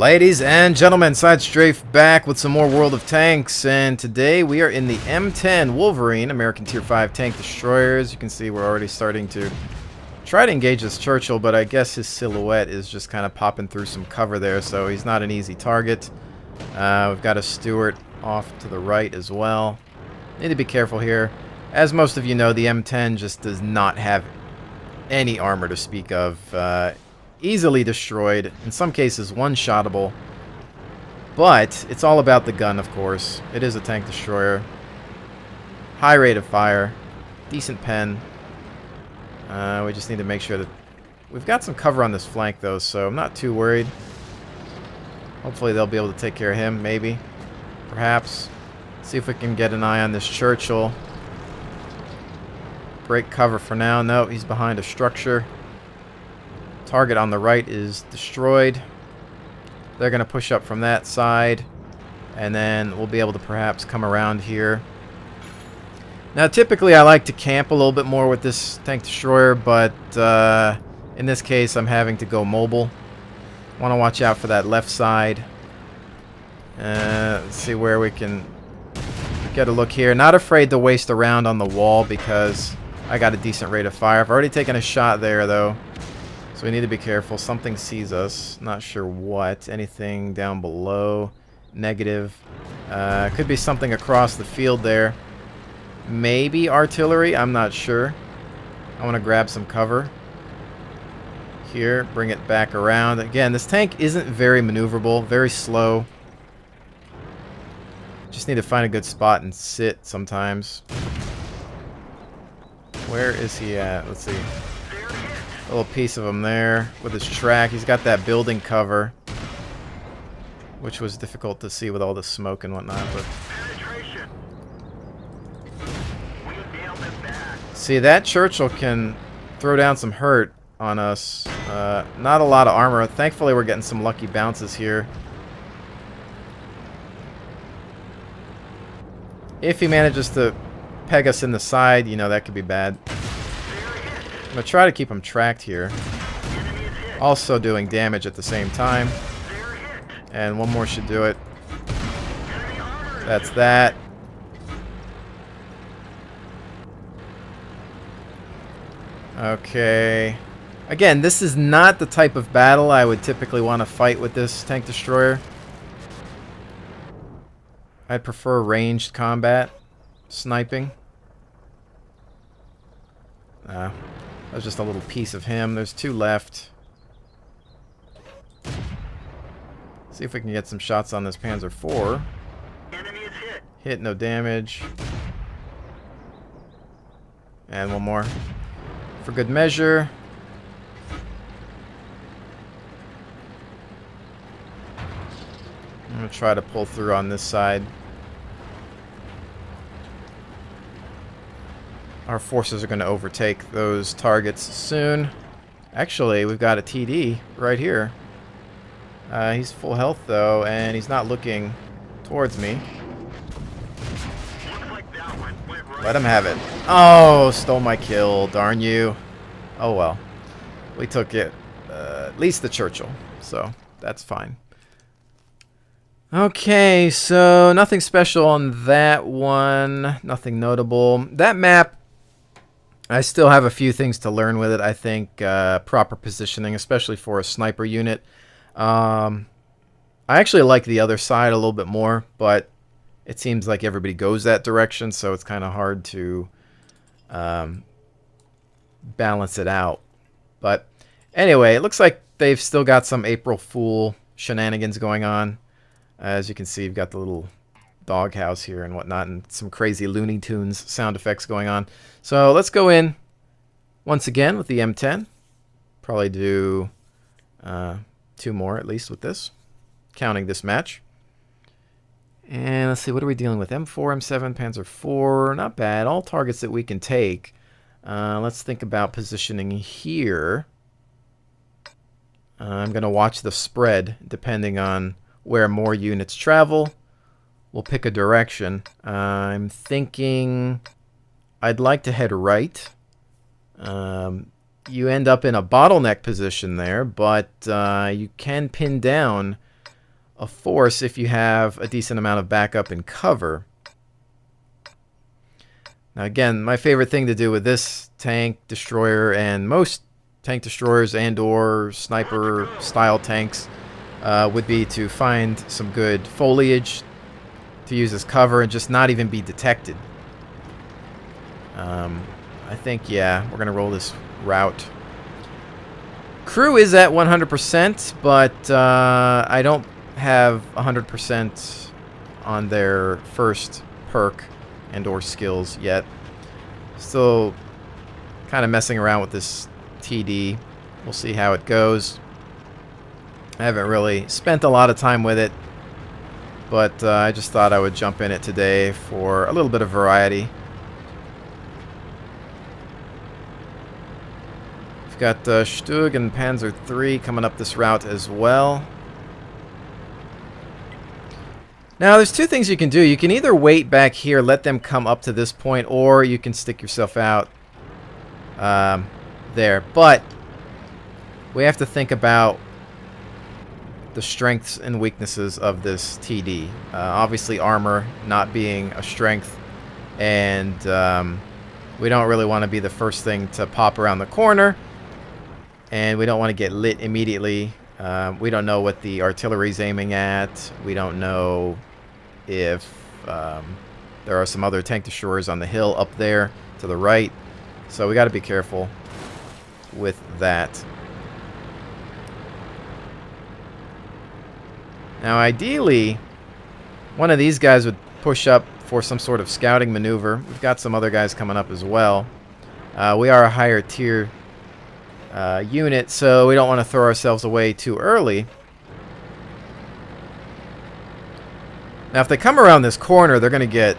Ladies and gentlemen, Side Strafe back with some more World of Tanks, and today we are in the M10 Wolverine, American Tier 5 tank destroyer. As you can see, we're already starting to try to engage this Churchill, but I guess his silhouette is just kind of popping through some cover there, so he's not an easy target. We've got a Stuart off to the right as well. Need to be careful here. As most of you know, the M10 just does not have any armor to speak of. Easily destroyed, in some cases one-shottable, but it's all about the gun, of course. It is a tank destroyer. High rate of fire, decent pen. We just need to make sure that we've got some cover on this flank though, so I'm not too worried. Hopefully they'll be able to take care of him, maybe, perhaps. See if we can get an eye on this Churchill. Break cover for now. No, he's behind a structure. Target on the right is destroyed. They're going to push up from that side, and then we'll be able to perhaps come around here. Now, typically I like to camp a little bit more with this tank destroyer, but in this case I'm having to go mobile. Want to watch out for that left side. Let's see where we can get a look here. Not afraid to waste a round on the wall because I got a decent rate of fire. I've already taken a shot there though. So we need to be careful. Something sees us. Not sure what. Anything down below. Negative. Could be something across the field there. Maybe artillery. I'm not sure. I want to grab some cover. Here. Bring it back around. Again, this tank isn't very maneuverable. Very slow. Just need to find a good spot and sit sometimes. Where is he at? Let's see. A little piece of him there with his track. He's got that building cover, which was difficult to see with all the smoke and whatnot. But see, that Churchill can throw down some hurt on us. Not a lot of armor. Thankfully, we're getting some lucky bounces here. If he manages to peg us in the side, you know, that could be bad. I'm going to try to keep him tracked here. Also doing damage at the same time. And one more should do it. That's that. Okay. Again, this is not the type of battle I would typically want to fight with this tank destroyer. I'd prefer ranged combat. Sniping. That was just a little piece of him. There's two left. See if we can get some shots on this Panzer IV. Hit, no damage. And one more. For good measure. I'm going to try to pull through on this side. Our forces are going to overtake those targets soon. Actually, we've got a TD right here. He's full health, though, and he's not looking towards me. Let him have it. Oh, stole my kill. Darn you. Oh, well. We took it. At least the Churchill, so that's fine. Okay, so nothing special on that one. Nothing notable. That map, I still have a few things to learn with it. I think proper positioning, especially for a sniper unit. I actually like the other side a little bit more, but it seems like everybody goes that direction, so it's kind of hard to balance it out. But anyway, it looks like they've still got some April Fool shenanigans going on. As you can see, you've got the little doghouse here and whatnot, and some crazy Looney Tunes sound effects going on. So let's go in once again with the M10. Probably do 2 more at least with this, counting this match. And let's see, what are we dealing with? M4, M7, Panzer IV, not bad. All targets that we can take. Let's think about positioning here. I'm going to watch the spread depending on where more units travel. We'll pick a direction. I'm thinking I'd like to head right. You end up in a bottleneck position there, but you can pin down a force if you have a decent amount of backup and cover. Now again, my favorite thing to do with this tank destroyer and most tank destroyers and or sniper style tanks would be to find some good foliage to use as cover and just not even be detected. I think, yeah, we're going to roll this route. Crew is at 100%, but I don't have 100% on their first perk and or skills yet. Still kind of messing around with this TD. We'll see how it goes. I haven't really spent a lot of time with it, but I just thought I would jump in it today for a little bit of variety. We've got Stug and Panzer III coming up this route as well. Now, there's two things you can do. You can either wait back here, let them come up to this point, or you can stick yourself out there. But we have to think about the strengths and weaknesses of this TD. Obviously, armor not being a strength, and we don't really want to be the first thing to pop around the corner, and we don't want to get lit immediately. We don't know what the artillery's aiming at. We don't know if there are some other tank destroyers on the hill up there to the right. So we got to be careful with that. Now, ideally, one of these guys would push up for some sort of scouting maneuver. We've got some other guys coming up as well. We are a higher tier unit, so we don't want to throw ourselves away too early. Now, if they come around this corner, they're going to get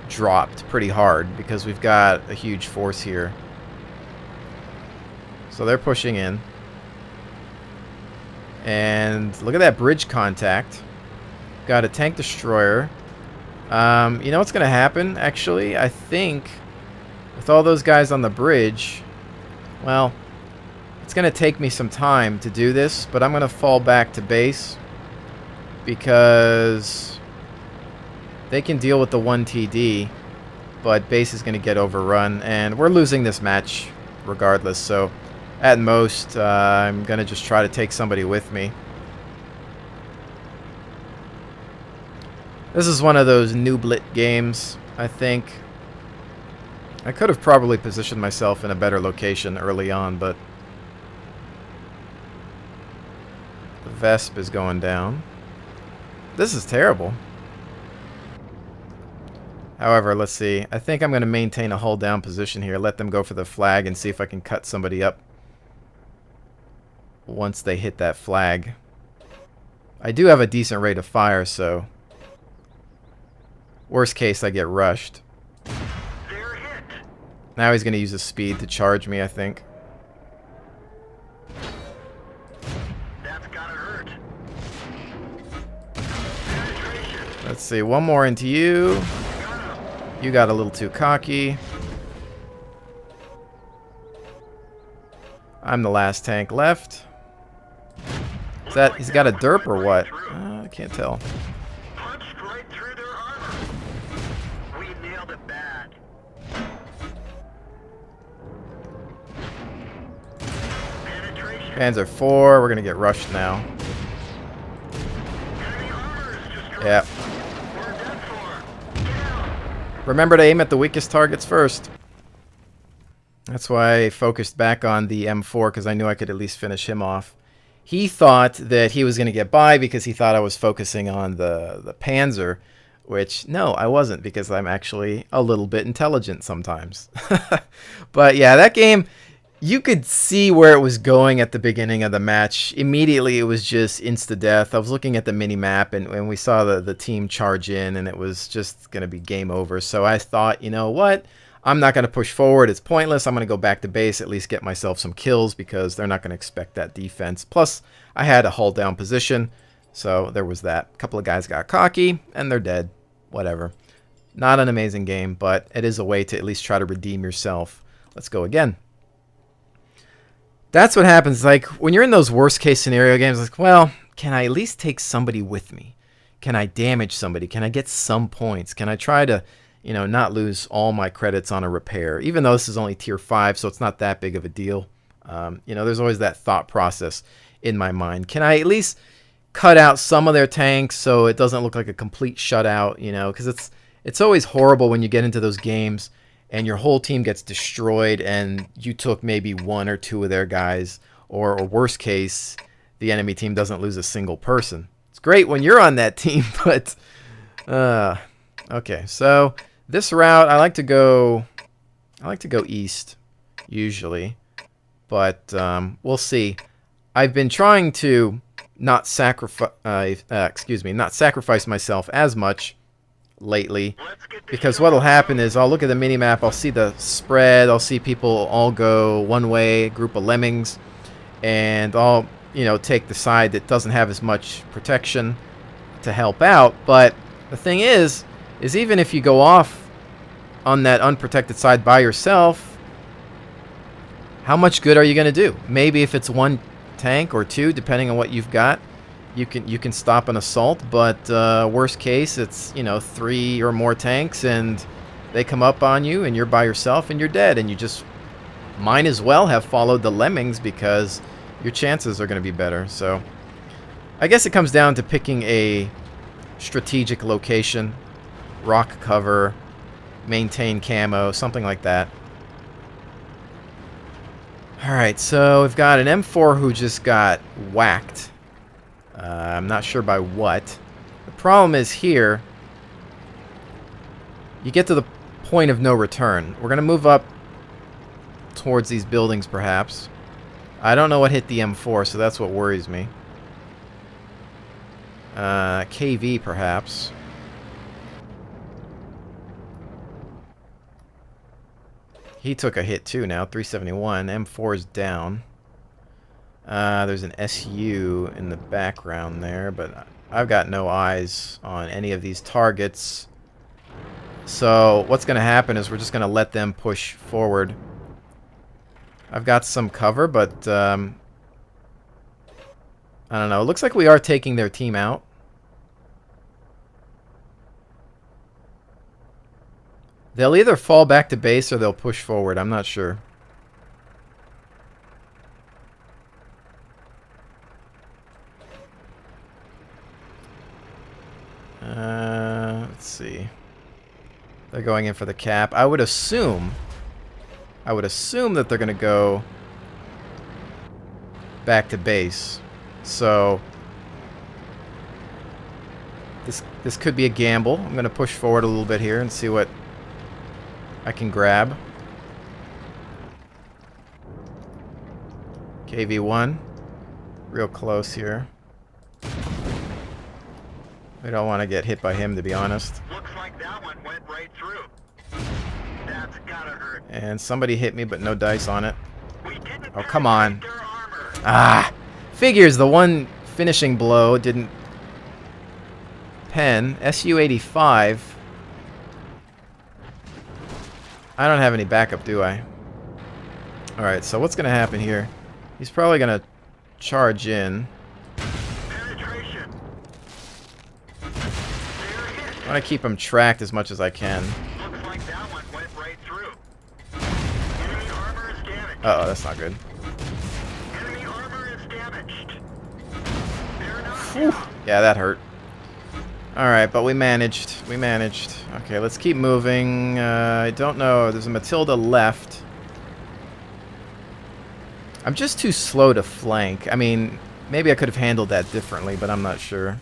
dropped pretty hard because we've got a huge force here. So they're pushing in. And look at that bridge contact. Got a tank destroyer. You know what's going to happen, actually? I think with all those guys on the bridge, well, it's going to take me some time to do this, but I'm going to fall back to base because they can deal with the 1 TD, but base is going to get overrun, and we're losing this match regardless, so at most, I'm going to just try to take somebody with me. This is one of those nooblet games, I think. I could have probably positioned myself in a better location early on, but the Vesp is going down. This is terrible. However, let's see. I think I'm going to maintain a hold down position here. Let them go for the flag and see if I can cut somebody up once they hit that flag. I do have a decent rate of fire, so worst case, I get rushed. They're hit. Now he's going to use his speed to charge me, I think. That's gotta hurt. Let's see. One more into you. You got a little too cocky. I'm the last tank left. Is that, he's got a derp or what? I can't tell. Punched right through their armor. We nailed it bad. Penetration. Panzer IV. We're going to get rushed now. Enemy armor is destroyed. Yeah. We're done for. Down. Remember to aim at the weakest targets first. That's why I focused back on the M4, because I knew I could at least finish him off. He thought that he was going to get by because he thought I was focusing on the Panzer, which, no, I wasn't, because I'm actually a little bit intelligent sometimes. But yeah, that game, you could see where it was going at the beginning of the match. Immediately, it was just insta-death. I was looking at the mini-map, and we saw the team charge in, and it was just going to be game over. So I thought, you know what? I'm not going to push forward. It's pointless. I'm going to go back to base, at least get myself some kills, because they're not going to expect that defense. Plus, I had a hold down position, so there was that. A couple of guys got cocky, and they're dead. Whatever. Not an amazing game, but it is a way to at least try to redeem yourself. Let's go again. That's what happens. Like, when you're in those worst case scenario games, like, well, can I at least take somebody with me? Can I damage somebody? Can I get some points? Can I try to, not lose all my credits on a repair? Even though this is only tier 5, so it's not that big of a deal. There's always that thought process in my mind. Can I at least cut out some of their tanks so it doesn't look like a complete shutout? Because it's always horrible when you get into those games and your whole team gets destroyed and you took maybe 1 or 2 of their guys, or worst case, the enemy team doesn't lose a single person. It's great when you're on that team, but okay. So this route, I like to go east usually, but we'll see. I've been trying to not sacrifice myself as much lately, because what'll happen is I'll look at the mini map, I'll see the spread, I'll see people all go one way, group of lemmings, and I'll take the side that doesn't have as much protection to help out. But the thing is even if you go off on that unprotected side by yourself, how much good are you going to do? Maybe if it's 1 tank or 2, depending on what you've got, you can stop an assault. But worst case, it's 3 or more tanks and they come up on you and you're by yourself and you're dead, and you just might as well have followed the lemmings because your chances are going to be better. So I guess it comes down to picking a strategic location, rock cover, maintain camo, something like that. Alright, so we've got an M4 who just got whacked. I'm not sure by what. The problem is here, you get to the point of no return. We're going to move up towards these buildings perhaps. I don't know what hit the M4, so that's what worries me. KV perhaps. He took a hit too now, 371. M4 is down. There's an SU in the background there, but I've got no eyes on any of these targets. So what's going to happen is we're just going to let them push forward. I've got some cover, but I don't know. It looks like we are taking their team out. They'll either fall back to base or they'll push forward. I'm not sure. Let's see. They're going in for the cap. I would assume that they're going to go back to base. So this could be a gamble. I'm going to push forward a little bit here and see what I can grab. KV1. Real close here. We don't want to get hit by him, to be honest. Looks like that one went right through. That's gotta hurt. And somebody hit me, but no dice on it. We didn't Oh, come on. penetrate their armor. Ah! Figures the one finishing blow didn't pen. SU-85. I don't have any backup, do I? Alright, so what's going to happen here? He's probably going to charge in. Penetration. I want to keep him tracked as much as I can. Looks like that one went right through. Enemy armor is damaged. Uh-oh, that's not good. Enemy armor is damaged. They're not Whew. Yeah, that hurt. Alright, but we managed. We managed. Okay, let's keep moving. I don't know. There's a Matilda left. I'm just too slow to flank. I mean, maybe I could have handled that differently, but I'm not sure.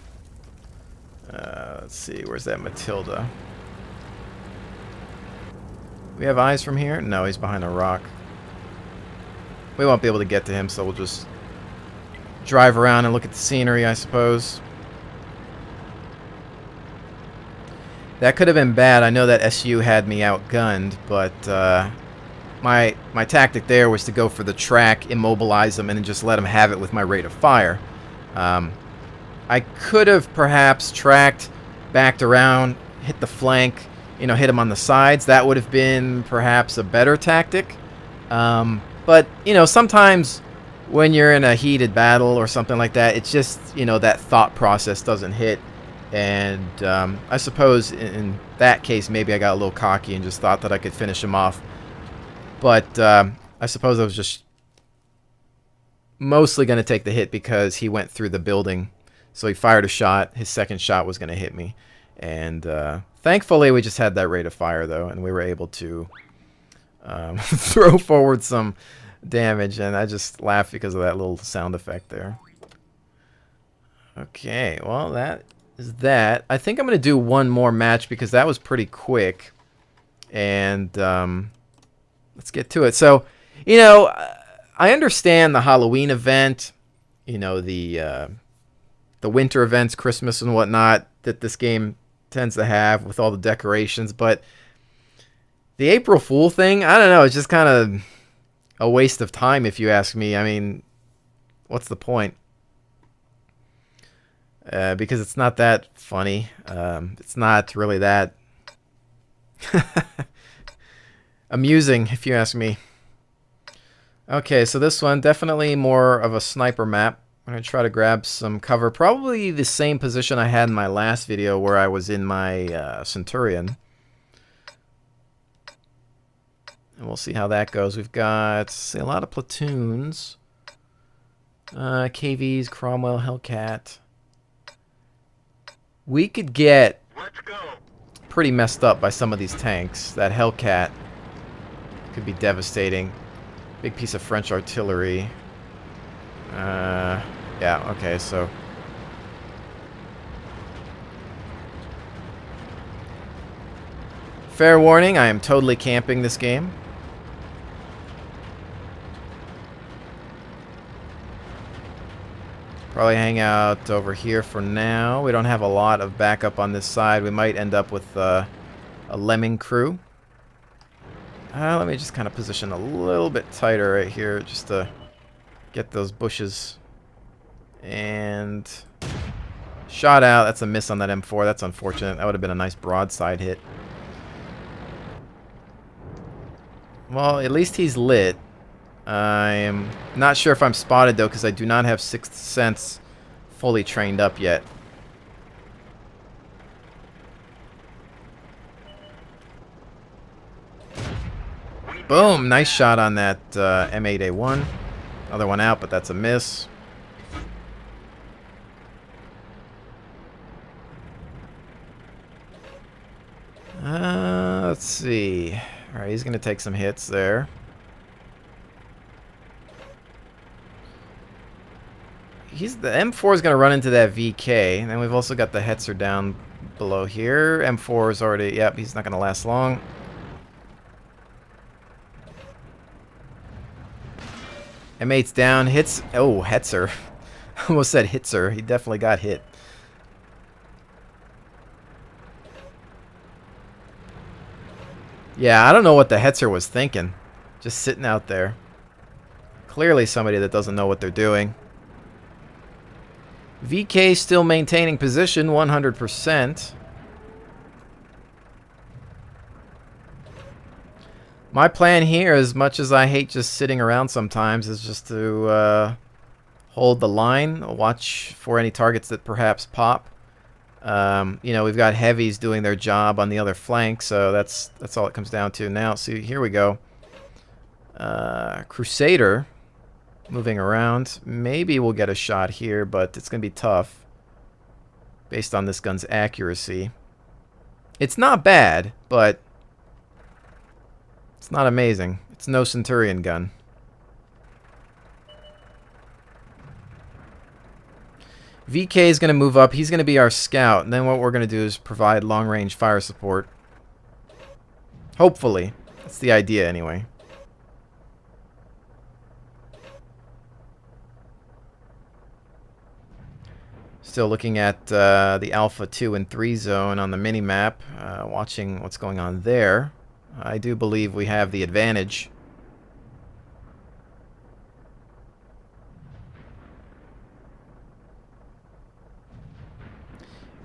Let's see. Where's that Matilda? We have eyes from here? No, he's behind a rock. We won't be able to get to him, so we'll just drive around and look at the scenery, I suppose. That could have been bad. I know that SU had me outgunned, but my tactic there was to go for the track, immobilize them, and then just let them have it with my rate of fire. I could have perhaps tracked, backed around, hit the flank, hit them on the sides. That would have been perhaps a better tactic. But, sometimes when you're in a heated battle or something like that, it's just, you know, that thought process doesn't hit. And I suppose in that case, maybe I got a little cocky and just thought that I could finish him off. But I suppose I was just mostly going to take the hit because he went through the building. So he fired a shot. His second shot was going to hit me. And thankfully, we just had that rate of fire, though, and we were able to throw forward some damage. And I just laughed because of that little sound effect there. Okay, well, that is that. I think I'm going to do one more match because that was pretty quick. And let's get to it. So, you know, I understand the Halloween event, you know, the winter events, Christmas and whatnot, that this game tends to have with all the decorations, but the April Fool thing, I don't know, it's just kind of a waste of time if you ask me. I mean, what's the point? Because it's not that funny. It's not really that amusing, if you ask me. Okay, so this one, definitely more of a sniper map. I'm going to try to grab some cover. Probably the same position I had in my last video where I was in my Centurion. And we'll see how that goes. We've got, see, a lot of platoons. KVs, Cromwell, Hellcat. We could get pretty messed up by some of these tanks. That Hellcat could be devastating. Big piece of French artillery. Yeah, okay, so fair warning, I am totally camping this game. Probably hang out over here for now. We don't have a lot of backup on this side. We might end up with a lemming crew. Let me just kind of position a little bit tighter right here just to get those bushes. And shot out. That's a miss on that M4. That's unfortunate. That would have been a nice broadside hit. Well, at least he's lit. I am not sure if I'm spotted, though, because I do not have Sixth Sense fully trained up yet. Boom! Nice shot on that M8A1. Another one out, but that's a miss. Let's see. Alright, he's going to take some hits there. The M4 is going to run into that VK. And then we've also got the Hetzer down below here. M4 is already... Yep, he's not going to last long. M8's down. Hits... Oh, Hetzer. Almost said Hitzer. He definitely got hit. Yeah, I don't know what the Hetzer was thinking. Just sitting out there. Clearly somebody that doesn't know what they're doing. VK still maintaining position 100%. My plan here, as much as I hate just sitting around sometimes, is just to hold the line, watch for any targets that perhaps pop. You know, we've got heavies doing their job on the other flank, so that's all it comes down to now. See, here we go. Crusader moving around. Maybe we'll get a shot here, but it's going to be tough based on this gun's accuracy. It's not bad, but it's not amazing. It's no Centurion gun. VK is going to move up. He's going to be our scout. And then what we're going to do is provide long-range fire support. Hopefully. That's the idea anyway. Still looking at the Alpha 2 and 3 zone on the mini-map. Watching what's going on there. I do believe we have the advantage.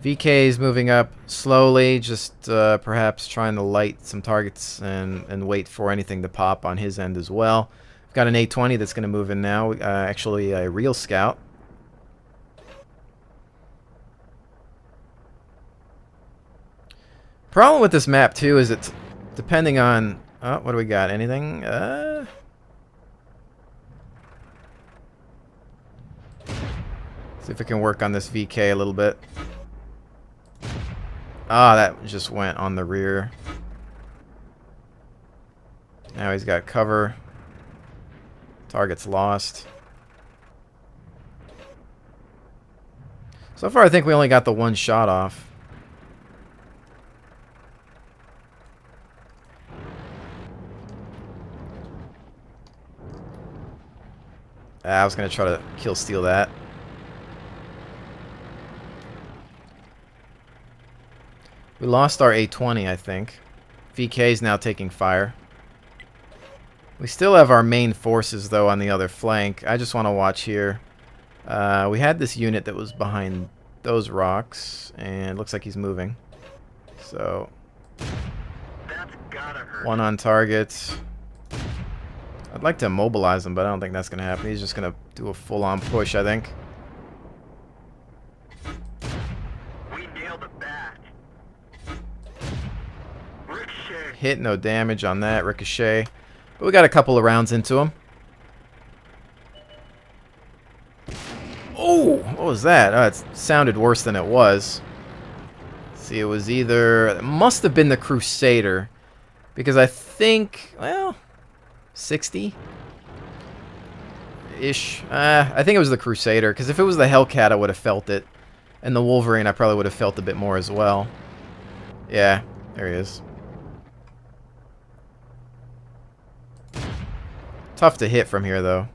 VK is moving up slowly, just perhaps trying to light some targets and wait for anything to pop on his end as well. We've got an A20 that's going to move in now. Actually, a real scout. Problem with this map too is it's depending on. Oh, what do we got? Anything? See if we can work on this VK a little bit. Ah, that just went on the rear. Now he's got cover. Target's lost. So far, I think we only got the one shot off. I was going to try to kill steal that. We lost our A20, I think. VK is now taking fire. We still have our main forces, though, on the other flank. I just want to watch here. We had this unit that was behind those rocks, and it looks like he's moving. So, That's gotta hurt. one on target. I'd like to immobilize him, but I don't think that's going to happen. He's just going to do a full-on push, I think. We nailed it back. Ricochet. Hit, no damage on that. Ricochet. But we got a couple of rounds into him. Oh, what was that? Oh, it sounded worse than it was. Let's see, it was either... It must have been the Crusader. Because I think... Well... 60-ish. I think it was the Crusader. Because if it was the Hellcat, I would have felt it. And the Wolverine, I probably would have felt a bit more as well. Yeah, there he is. Tough to hit from here, though.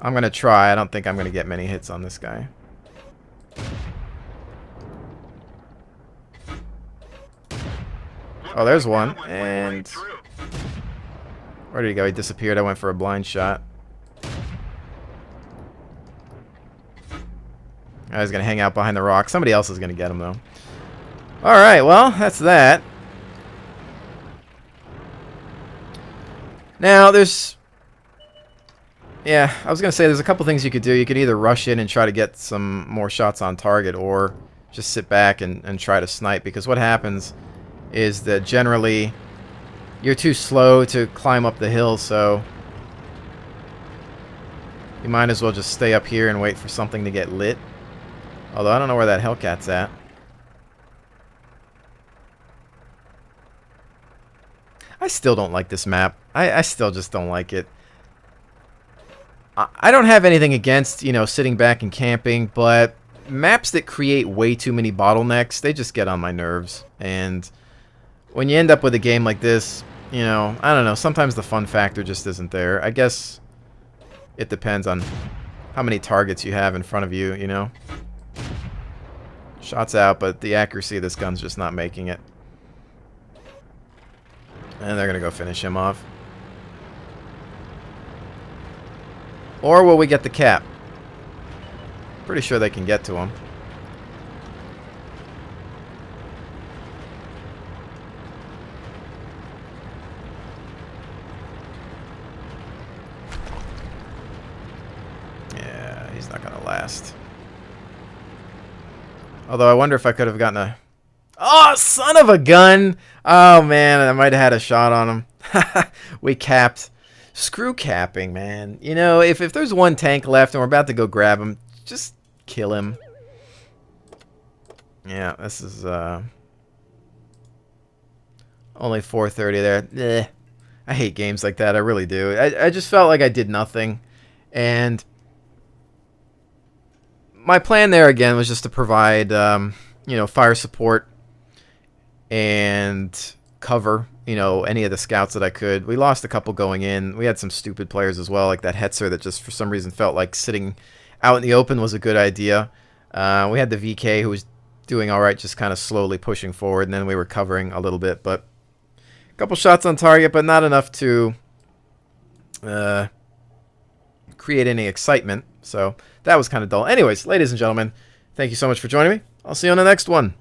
I'm going to try. I don't think I'm going to get many hits on this guy. Oh, there's one. And where did he go? He disappeared. I went for a blind shot. I was going to hang out behind the rock. Somebody else is going to get him, though. Alright, well, that's that. Now, there's... Yeah, I was going to say there's a couple things you could do. You could either rush in and try to get some more shots on target, or just sit back and try to snipe. Because what happens is that generally you're too slow to climb up the hill, so you might as well just stay up here and wait for something to get lit. Although I don't know where that Hellcat's at. I still don't like this map. I still just don't like it. I don't have anything against, you know, sitting back and camping, but maps that create way too many bottlenecks, they just get on my nerves. And when you end up with a game like this, you know, I don't know, sometimes the fun factor just isn't there. I guess it depends on how many targets you have in front of you, you know. Shots out, but the accuracy of this gun's just not making it. And they're going to go finish him off. Or will we get the cap? Pretty sure they can get to him. Yeah, he's not going to last. Although I wonder if I could have gotten a... Oh, son of a gun! Oh, man, I might have had a shot on him. We capped. Screw capping, man. You know, if there's one tank left and we're about to go grab him, just kill him. Yeah, this is only 4:30 there. I hate games like that. I really do. I just felt like I did nothing. And my plan there, again, was just to provide, you know, fire support and cover, you know, any of the scouts that I could. We lost a couple going in. We had some stupid players as well, like that Hetzer that just for some reason felt like sitting out in the open was a good idea. We had the VK who was doing all right, just kind of slowly pushing forward, and then we were covering a little bit. But a couple shots on target, but not enough to create any excitement. So that was kind of dull. Anyways, ladies and gentlemen, thank you so much for joining me. I'll see you on the next one.